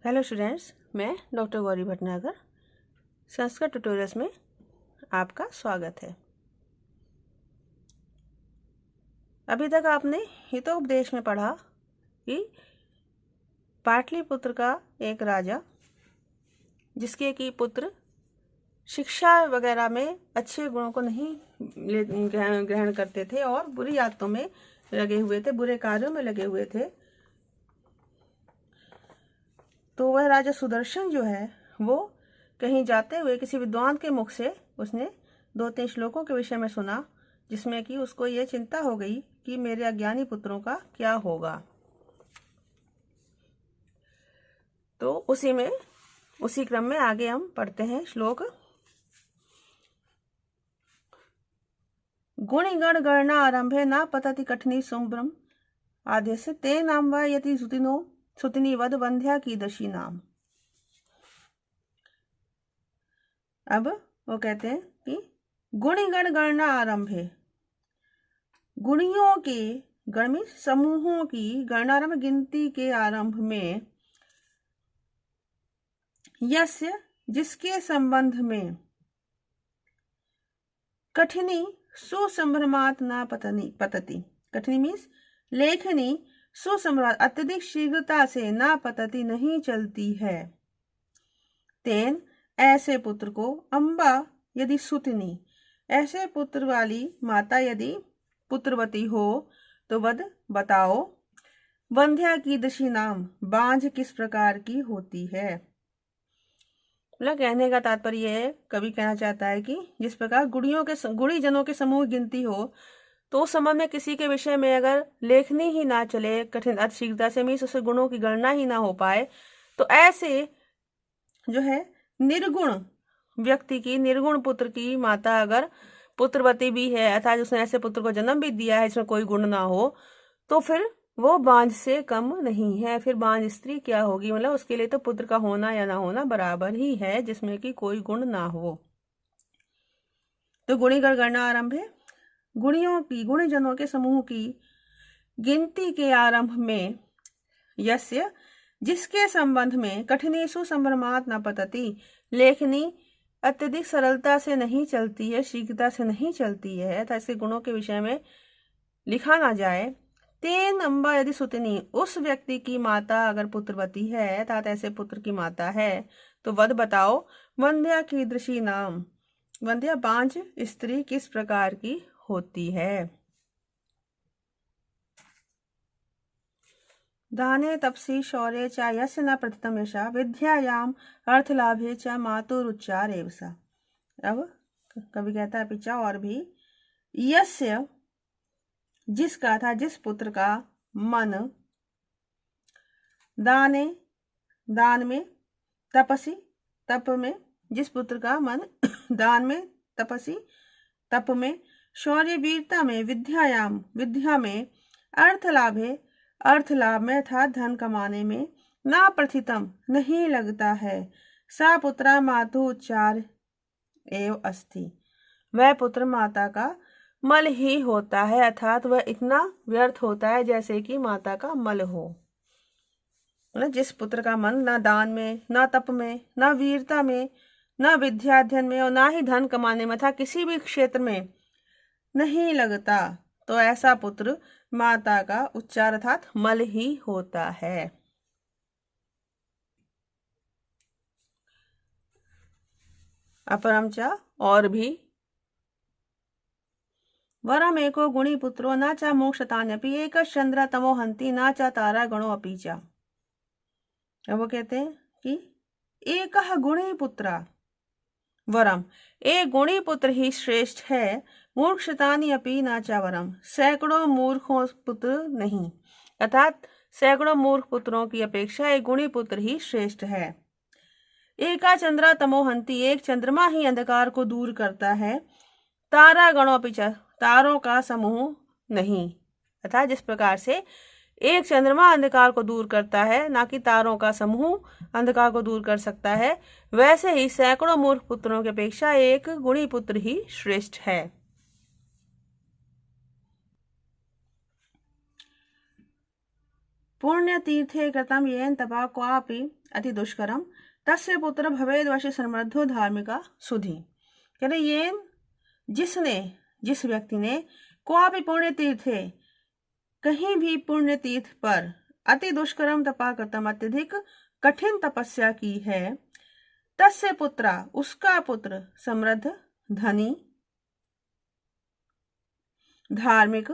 Hello students, मैं doctor Gauri Bhatnagar Sanskrit tutorials में आपका स्वागत है। अभी तक आपने हितोपदेश में पढ़ा कि पाटलिपुत्र का एक राजा, जिसके कि पुत्र शिक्षा वगैरह में अच्छे गुणों को नहीं ग्रहण करते थे और बुरी आदतों में लगे हुए थे, बुरे कार्यों में लगे हुए थे। तो वह राजा सुदर्शन जो है वो कहीं जाते हुए किसी विद्वान के मुख से उसने 2-3 श्लोकों के विषय में सुना, जिसमें कि उसको ये चिंता हो गई कि मेरे अज्ञानी पुत्रों का क्या होगा। तो उसी क्रम में आगे हम पढ़ते हैं श्लोक। गुणिगण गणना आरंभे न पतति कठिनी सुम्ब्रम आद्य से ते नाम वा यति सुतिनी वध वंध्या की दशी नाम। अब वो कहते हैं कि गुणिगण गणना आरंभे, गुणियों के गण में समूहों की गणना आरंभ, गिनती के आरंभ में, यस्य जिसके संबंध में, कठिनी सुसंभ्रमात् न पतति, कठिनी मीन्स लेखनी, सुसंभ्रमात् अत्यधिक शीघ्रता से न पतति नहीं चलती है, तेन ऐसे पुत्र को, अम्बा यदि सुतनी ऐसे पुत्र वाली माता यदि पुत्रवती हो तो वध बताओ, वंध्या की दशी नाम बांझ किस प्रकार की होती है। मतलब कहने का तात्पर्य है, कवि कहना चाहता है कि जिस प्रकार गुणी जनों के समूह गिनती हो, तो उस समय में किसी के विषय में अगर लेखनी ही ना चले, कठिन अति शीघ्रता से मीन्स उसे गुणों की गणना ही ना हो पाए, तो ऐसे जो है निर्गुण व्यक्ति की, निर्गुण पुत्र की माता अगर पुत्रवती भी है, अर्थात उसने ऐसे पुत्र को जन्म भी दिया है इसमें कोई गुण ना हो, तो फिर वो बांझ से कम नहीं है। फिर बांझ स्त्री क्या होगी, मतलब उसके लिए तो पुत्र का होना या ना होना बराबर ही है, जिसमें कि कोई गुण ना हो। तो गुणिगण गणना आरंभ है, गुणियों की, गुणजनों के समूह की गिनती के आरंभ में, यस्य जिसके संबंध में, कठिनी सुसंभ्रमात् न पतति लेखनी अत्यधिक सरलता से नहीं चलती है, शीघ्रता से नहीं चलती है, तो ऐसे गुणों के विषय में लिखा ना जाए। तेन अम्बा यदि सुतनी, उस व्यक्ति की माता अगर पुत्रवती है, अर्थात ऐसे पुत्र की माता है, तो वध बताओ, वंध्या की दृषि नाम, वंध्या बांझ स्त्री किस प्रकार की होती है। दाने तपसी शौर्य च यस्य न प्रतितम यशा विद्यायाम अर्थलाभे च मातुरुच्चार एवसा। अब कवि कहता है पिचा और भी, यस्य जिसका था, जिस पुत्र का, मन दाने दान में, तपसी तप में, जिस पुत्र का मन दान में, तपसी तप में, शौर्य वीरता में, विद्यायाम विद्या में, अर्थ लाभे अर्थ लाभ में अर्थात धन कमाने में, ना प्रथितम नहीं लगता है, सा पुत्रा मातु उच्चार एव अस्ति, वह पुत्र माता का मल ही होता है, अर्थात वह इतना व्यर्थ होता है जैसे कि माता का मल हो। जिस पुत्र का मन ना दान में, ना तप में, ना वीरता में, ना विद्याध्ययन में और ना ही धन कमाने में था, किसी भी क्षेत्र में नहीं लगता, तो ऐसा पुत्र माता का उच्चार अर्थात मल ही होता है। अपरम च और भी, वरम एको गुणी पुत्रो न च मोक्षतान्यपि एक चंद्र तमो हंति न च तारा गणो अपि च। अब वो कहते हैं कि एक गुणी पुत्रा वरम, एक गुणी पुत्र ही श्रेष्ठ है, मूर्खतानि अपि न च वरम, सैकड़ों मूर्खों पुत्र नहीं, अर्थात सैकड़ों मूर्ख पुत्रों की अपेक्षा एक गुणी पुत्र ही श्रेष्ठ है। एका चंद्रा तमोहंती, एक चंद्रमा ही अंधकार को दूर करता है, तारा गणों अपि च, तारों का समूह नहीं, अर्थात जिस प्रकार से एक चंद्रमा अंधकार को दूर करता है, ना कि तारों का समूह अंधकार को दूर कर सकता है, वैसे ही सैकड़ों मूर्ख पुत्रों की अपेक्षा एक गुणी पुत्र ही श्रेष्ठ है। पुण्यतीर्थे कृतं येन तपः क्वापि अति दुष्करम तस्य पुत्र भवेद वश समृद्धो धार्मिका सुधी। कह रहे येन जिस व्यक्ति ने क्वापि पुण्य तीर्थे कहीं भी पुण्य तीर्थ पर अति दुष्करम तपा कृतम अत्यधिक कठिन तपस्या की है, तस्य पुत्रा उसका पुत्र समृद्ध धनी धार्मिक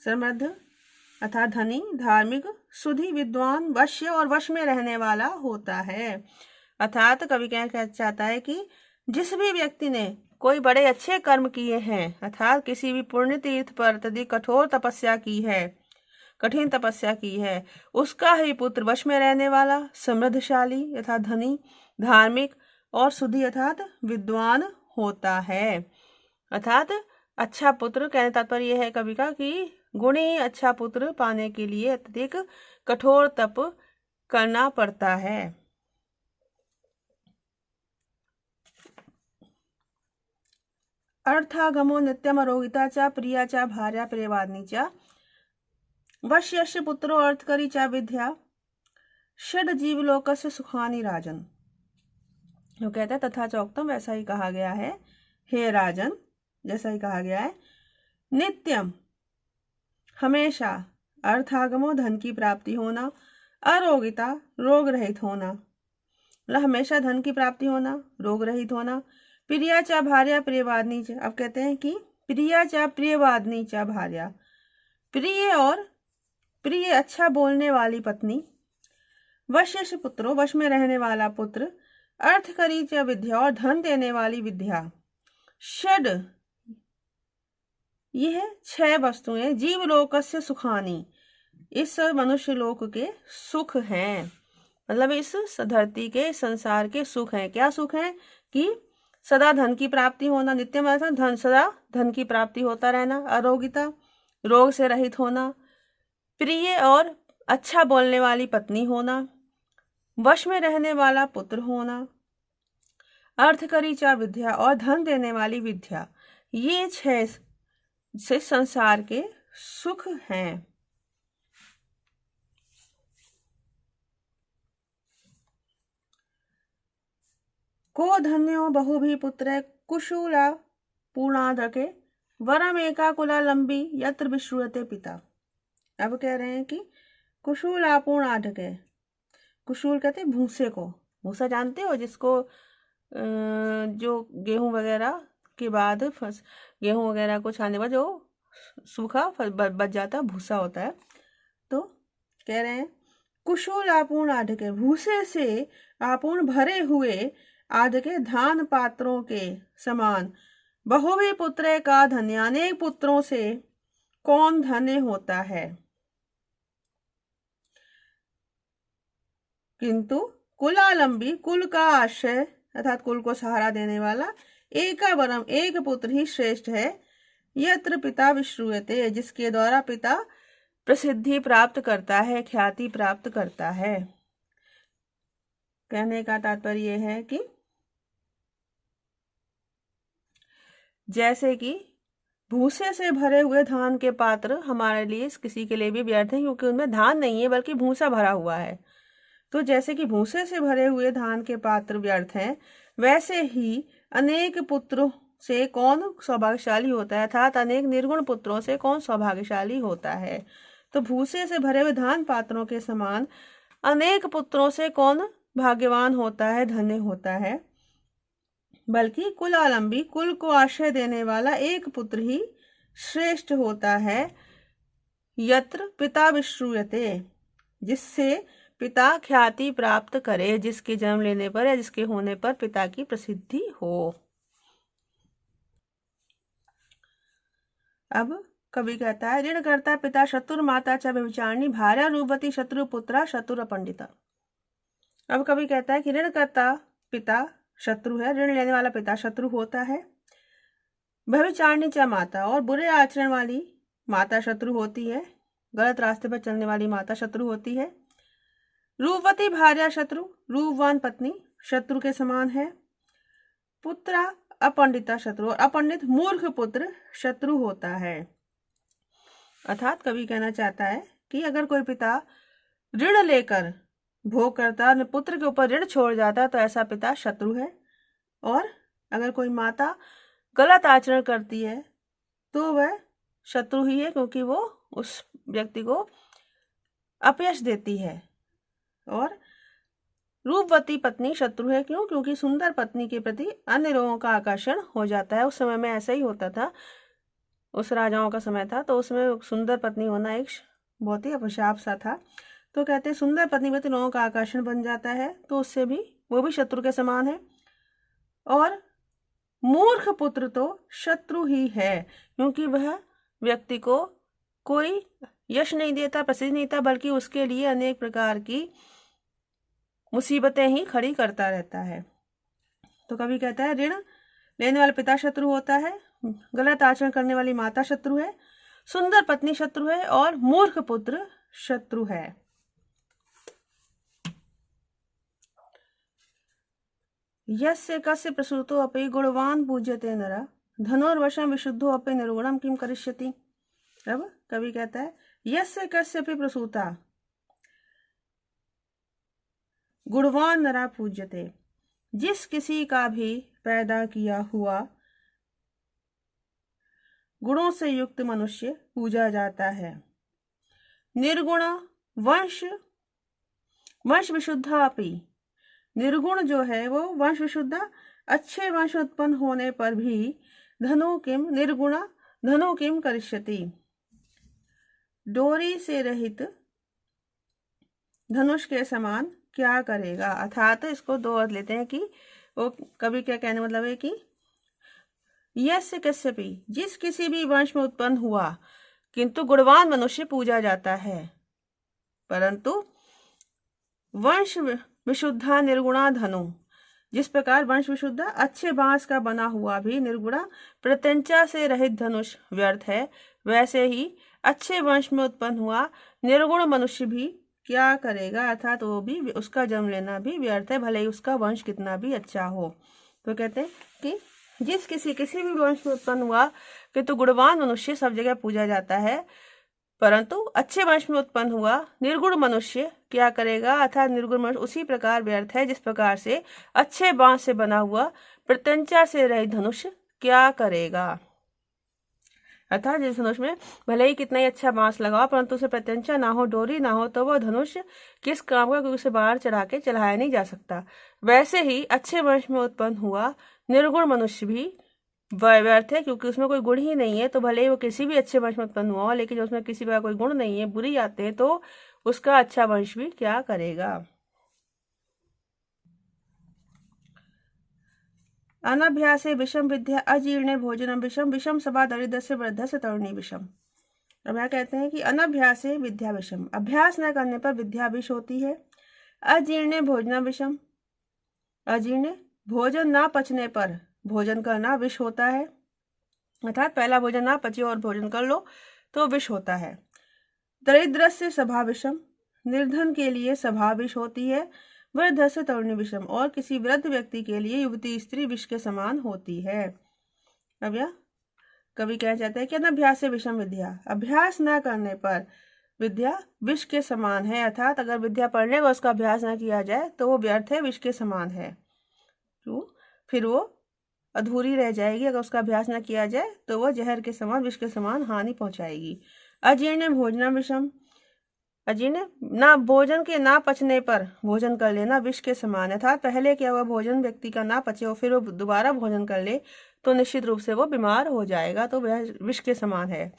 समृद्ध अर्थात धनी धार्मिक सुधी विद्वान वश्य और वश में रहने वाला होता है। अर्थात कवि क्या चाहता है कि जिस भी व्यक्ति ने कोई बड़े अच्छे कर्म किए हैं अर्थात किसी भी पुण्य तीर्थ पर अत्यधिक कठोर तपस्या की है, कठिन तपस्या की है, उसका ही पुत्र वश में रहने वाला समृद्धशाली अर्थात धनी धार्मिक और सुधी अर्थात विद्वान होता है। अर्थात अच्छा पुत्र कहने तात्पर्य यह है कवि का कि गुणी अच्छा पुत्र पाने के लिए अत्यधिक कठोर तप करना पड़ता है। अर्थागमो नित्यम रोगिता च प्रिया च भार्या प्रियवादिनी च वश्यस्य पुत्रो अर्थकरी च विद्या षड जीवलोकस्य सुखानि राजन। जो कहता है तथा चौक्तम वैसा ही कहा गया है, हे राजन जैसा ही कहा गया है। नित्यम हमेशा, अर्थागमो धन की प्राप्ति होना, अरोगिता रोग रहित होना, मतलब हमेशा धन की प्राप्ति होना, रोग रहित होना, प्रिया चा भार्या प्रियवादिनी चा। अब कहते हैं कि प्रिया चा प्रियवादिनी चा भार्या, प्रिय और प्रिय अच्छा बोलने वाली पत्नी, वश्य पुत्रो वश में रहने वाला पुत्र, अर्थकरी चा विद्या और धन देने वाली विद्या, षड यह 6 वस्तुएं जीवलोकस्य सुखानी इस मनुष्य लोक के सुख हैं, मतलब इस धरती के संसार के सुख हैं। क्या सुख हैं कि सदा धन की प्राप्ति होना, नित्य मतलब धन सदा धन की प्राप्ति होता रहना, अरोगिता रोग से रहित होना, प्रिय और अच्छा बोलने वाली पत्नी होना, वश में रहने वाला पुत्र होना, अर्थकरी चा विद्या और धन देने वाली विद्या, ये 6 से संसार के सुख हैं। को धन्यो बहुभी पुत्र कुशूला पूर्णाधके वरम एका कुला लंबी यत्र विश्रुयते पिता। अब कह रहे हैं कि कुशूला पूर्णाधके, कुशूल कहते हैं भूसे को, भूसा जानते हो जिसको जो गेहूं वगैरह के बाद गेहूं वगैरह को छानने के बाद जो सूखा बच जाता भूसा होता है। तो कह रहे हैं कुशूल आपूर्ण आढके, भूसे से आपूर्ण भरे हुए आढके धान पात्रों के समान, बहुवी पुत्र का धन्य, अनेक पुत्रों से कौन धन्य होता है। किंतु कुलालंबी कुल का आश्रय अर्थात कुल को सहारा देने वाला, एका वरम एक पुत्र ही श्रेष्ठ है, यत्र पिता विश्रूयते जिसके द्वारा पिता प्रसिद्धि प्राप्त करता है, ख्याति प्राप्त करता है। कहने का तात्पर्य है कि जैसे कि भूसे से भरे हुए धान के पात्र हमारे लिए किसी के लिए भी व्यर्थ है क्योंकि उनमें धान नहीं है बल्कि भूसा भरा हुआ है। तो जैसे कि भूसे से भरे हुए धान के पात्र व्यर्थ हैं, वैसे ही अनेक पुत्रों से कौन सौभाग्यशाली होता है, अर्थात अनेक निर्गुण पुत्रों से कौन सौभाग्यशाली होता है। तो भूसे से भरे हुए धान पात्रों के समान अनेक पुत्रों से कौन भाग्यवान होता है, धन्य होता है, बल्कि कुलालंबी कुल को आश्रय देने वाला एक पुत्र ही श्रेष्ठ होता है। यत्र पिता विश्रूयते जिससे पिता ख्याति प्राप्त करे, जिसके जन्म लेने पर या जिसके होने पर पिता की प्रसिद्धि हो। अब कवि कहता है ऋण करता पिता शत्रु माता च व्यभिचारिणी भार्या रूपवती शत्रु पुत्रा शत्रु पंडिता। अब कवि कहता है कि ऋण करता पिता शत्रु है, ऋण लेने वाला पिता शत्रु होता है, व्यभिचारिणी च माता और बुरे आचरण वाली माता शत्रु होती है, गलत रास्ते पर चलने वाली माता शत्रु होती है, रूपवती भार्या शत्रु रूपवान पत्नी शत्रु के समान है, पुत्रा अपंडिता शत्रु और अपंडित मूर्ख पुत्र शत्रु होता है। अर्थात कवि कहना चाहता है कि अगर कोई पिता ऋण लेकर भोग करता है और पुत्र के ऊपर ऋण छोड़ जाता है तो ऐसा पिता शत्रु है। और अगर कोई माता गलत आचरण करती है तो वह शत्रु ही है, क्योंकि वो उस व्यक्ति को अपयश देती है। और रूपवती पत्नी शत्रु है, क्यों? क्योंकि सुंदर पत्नी के प्रति अन्य लोगों का आकर्षण हो जाता है। उस समय में ऐसा ही होता था, उस राजाओं का समय था, तो उसमें सुंदर पत्नी होना एक बहुत ही अभिशाप सा था। तो कहते हैं सुंदर पत्नी प्रति लोगों का आकर्षण बन जाता है, तो उससे भी वो भी शत्रु के समान है। और मूर्ख पुत्र तो शत्रु ही है, क्योंकि वह व्यक्ति को कोई यश नहीं देता, प्रसिद्ध नहीं देता, बल्कि उसके लिए अनेक प्रकार की मुसीबतें ही खड़ी करता रहता है। तो कवि कहता है ऋण लेने वाला पिता शत्रु होता है, गलत आचरण करने वाली माता शत्रु है, सुंदर पत्नी शत्रु है और मूर्ख पुत्र शत्रु है। यस्य कस्य प्रसूतो अपि गुणवान पूज्यते नरः धनुर्वशं विशुद्धो अपि निर्गुणं किम करिष्यति। अब कवि कहता है यस्य कस्य अपि प्रसूता गुणवान नरा पूज्यते, जिस किसी का भी पैदा किया हुआ गुणों से युक्त मनुष्य पूजा जाता है। निर्गुण वंश विशुद्धा अपि, निर्गुण जो है वो वंश विशुद्ध, अच्छे वंश उत्पन्न होने पर भी धनु किम करिष्यति, डोरी से रहित धनुष के समान क्या करेगा। अर्थात इसको दो अर्थ लेते हैं कि वो कवि क्या कहने मतलब है कि यस्य कस्यपि, जिस किसी भी वंश में उत्पन्न हुआ किंतु गुणवान मनुष्य पूजा जाता है, परंतु वंश विशुद्धा निर्गुणा धनु, जिस प्रकार वंश विशुद्ध अच्छे बांस का बना हुआ भी निर्गुणा प्रत्यंचा से रहित धनुष व्यर्थ है, वैसे ही अच्छे वंश में उत्पन्न हुआ निर्गुण मनुष्य भी क्या करेगा। अर्थात वो भी, उसका जन्म लेना भी व्यर्थ है, भले ही उसका वंश कितना भी अच्छा हो। तो कहते हैं कि जिस किसी भी वंश में उत्पन्न हुआ किंतु गुणवान मनुष्य सब जगह पूजा जाता है, परंतु अच्छे वंश में उत्पन्न हुआ निर्गुण मनुष्य क्या करेगा। अर्थात निर्गुण मनुष्य उसी प्रकार व्यर्थ है जिस प्रकार से अच्छे बांस से बना हुआ प्रत्यंचा से रहित धनुष क्या करेगा। अर्थात जिस धनुष में भले ही कितना ही अच्छा बांस लगाओ, परंतु उसे प्रत्यंचा ना हो, डोरी ना हो, तो वह धनुष किस काम का, क्योंकि उसे बाहर चढ़ा के चलाया नहीं जा सकता। वैसे ही अच्छे वंश में उत्पन्न हुआ निर्गुण मनुष्य भी व्यर्थ है, क्योंकि उसमें कोई गुण ही नहीं है। तो भले ही वो किसी भी अच्छे वंश में उत्पन्न हुआ हो, लेकिन उसमें किसी का कोई गुण नहीं है, बुरी आते हैं, तो उसका अच्छा वंश भी क्या करेगा। अनभ्यासे विषम विद्या अजीर्णे भोजनम विषम, विषम सभा दरिद्रस्य वृद्धस्य तरुणी विषम। अब यहाँ कहते हैं कि अनभ्यासे विद्या विषम, अभ्यास न करने पर विद्या विष होती है। अजीर्णे भोजनम विषम, अजीर्ण भोजन ना पचने पर भोजन करना विष होता है। अर्थात पहला भोजन ना पचे और भोजन कर लो तो विष होता है। दरिद्रस्य सभा विषम, निर्धन के लिए सभा विष होती है। वृद्धस्य तरुणी विषम, और किसी वृद्ध व्यक्ति के लिए युवती स्त्री विष के समान होती है। अब यह कवि कह जाता है कि अनभ्यास से विषम विद्या, अभ्यास न करने पर विद्या विष के समान है। अर्थात अगर विद्या पढ़ने का उसका अभ्यास न किया जाए तो वो व्यर्थ है, विष के समान है। तो फिर वो अधूरी रह जाएगी, अगर उसका अभ्यास न किया जाए तो वह जहर के समान, विष के समान हानि पहुंचाएगी। अजीर्ण भोजनम विषम, अजीर्ण ना भोजन के ना पचने पर भोजन कर लेना विष के समान है। अर्थात पहले क्या हुआ भोजन व्यक्ति का ना पचे और फिर वो दोबारा भोजन कर ले तो निश्चित रूप से वो बीमार हो जाएगा, तो वह विष के समान है।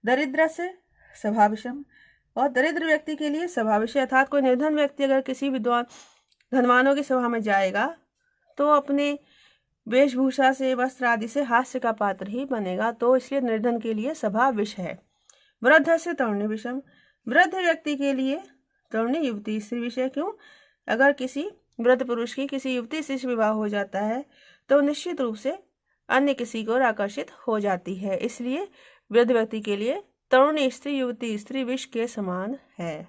दरिद्र से सभा विषम, और दरिद्र व्यक्ति के लिए सभा विषय, अर्थात कोई निर्धन व्यक्ति अगर किसी विद्वान धनवानों की सभा में जाएगा तो अपने वेशभूषा से, वस्त्र आदि से हास्य का पात्र ही बनेगा, तो इसलिए निर्धन के लिए सभा विष है। वृद्ध से तरुणी विषम, वृद्ध व्यक्ति के लिए तरुणी युवती स्त्री विषय। क्यों? अगर किसी वृद्ध पुरुष की किसी युवती से विवाह हो जाता है तो निश्चित रूप से अन्य किसी को आकर्षित हो जाती है, इसलिए वृद्ध व्यक्ति के लिए तरुणी स्त्री युवती स्त्री विष के समान है।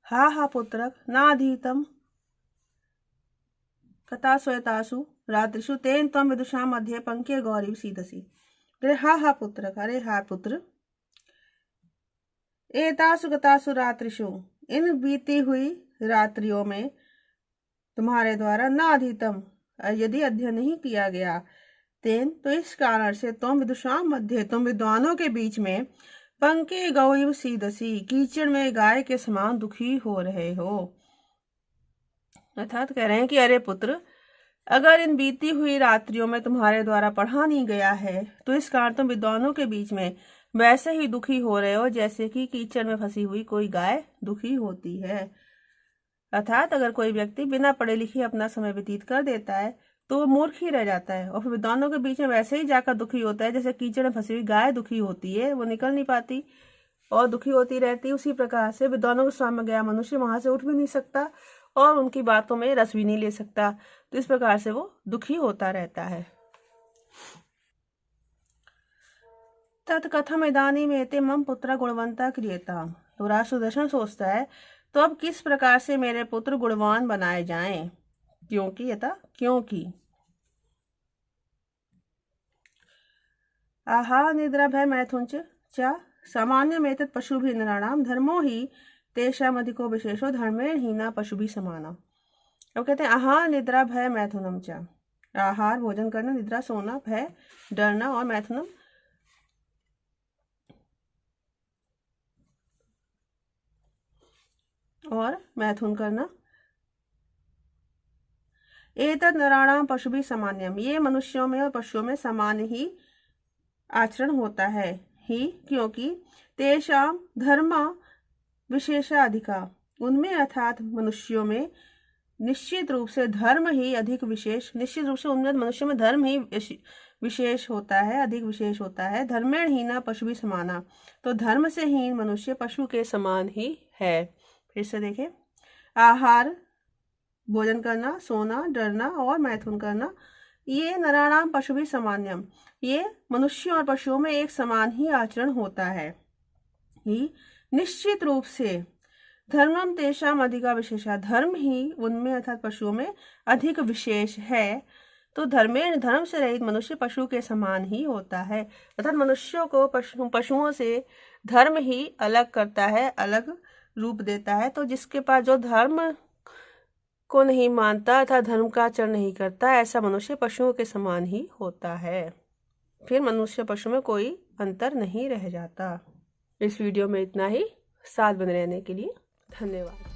हा पुत्रक नाधीतम कथासु एतासु रात्रिषु तेन त्वं विदुषां मध्ये पंक्तिः गौरी सीदसि। हा पुत्र, अरे हा पुत्र, एतासु गतासु रात्रिषु, इन बीती हुई रात्रियों में तुम्हारे द्वारा न अधीतम, यदि अध्ययन नहीं किया गया, तेन तो इस कारण से तुम विदुषाम मध्य, तुम विद्वानों के बीच में पंके गौइव सीदसी, कीचड़ में गाय के समान दुखी हो रहे हो। अर्थात कह रहे हैं कि अरे पुत्र, अगर इन बीती हुई रात्रियों में तुम्हारे द्वारा पढ़ा नहीं गया है तो इस कारण तुम विद्वानों के बीच में वैसे ही दुखी हो रहे हो जैसे कि कीचड़ में फंसी हुई कोई गाय दुखी होती है। अर्थात अगर कोई व्यक्ति बिना पढ़े लिखे अपना समय व्यतीत कर देता है तो वो मूर्ख ही रह जाता है और फिर विद्वानों के बीच में वैसे ही जाकर दुखी होता है जैसे कीचड़ में फंसी हुई गाय दुखी होती है, वो निकल नहीं पाती और दुखी होती रहती। उसी प्रकार से विद्वानों के सामने गया मनुष्य वहां से उठ भी नहीं सकता और उनकी बातों में रस भी नहीं ले सकता, तो इस प्रकार से वो दुखी होता रहता है। तत्कथम इदानीम एते मम पुत्र गुणवंता क्रियता। तो राजा सुदर्शन सोचता है तो अब किस प्रकार से मेरे पुत्र गुणवान बनाए जाएं, क्योंकि आहार निद्रा भय मैथुन च सामान्य में पशु भी नराणाम धर्मो ही तेषाम अधिको विशेषो धर्मेण हीना पशु भी समाना। अब कहते हैं आहार निद्रा भय मैथुनम च, आहार भोजन करना, निद्रा सोना, भय डरना और मैथुनम और मैथुन करना। एतद नराणाम पशु भी सामान्यम, ये मनुष्यों में और पशुओं में समान ही आचरण होता है ही, क्योंकि तेषाम धर्मा विशेषाधिका, उनमें अर्थात मनुष्यों में निश्चित रूप से धर्म ही अधिक विशेष, निश्चित रूप से उनमें मनुष्यों में धर्म ही विशेष होता है, अधिक विशेष होता है। धर्मेण हीना पशु भी समाना, तो धर्म से हीन मनुष्य पशु के समान ही है। फिर से देखें, आहार भोजन करना, सोना, डरना और मैथुन करना, ये नराणाम पशु भी सामान्यम, ये मनुष्यों और पशुओं में एक समान ही आचरण होता है ही, निश्चित रूप से धर्मम तेषाम अधिका विशेषा, धर्म ही उनमें अर्थात पशुओं में अधिक विशेष है। तो धर्म से रहित मनुष्य पशु के समान ही होता है, अर्थात मनुष्यों को पशुओं से धर्म ही अलग करता है, अलग रूप देता है। तो जिसके पास जो धर्म को नहीं मानता अर्थात धर्म का आचरण नहीं करता, ऐसा मनुष्य पशुओं के समान ही होता है। फिर मनुष्य पशु में कोई अंतर नहीं रह जाता। इस वीडियो में इतना ही। साथ बने रहने के लिए धन्यवाद।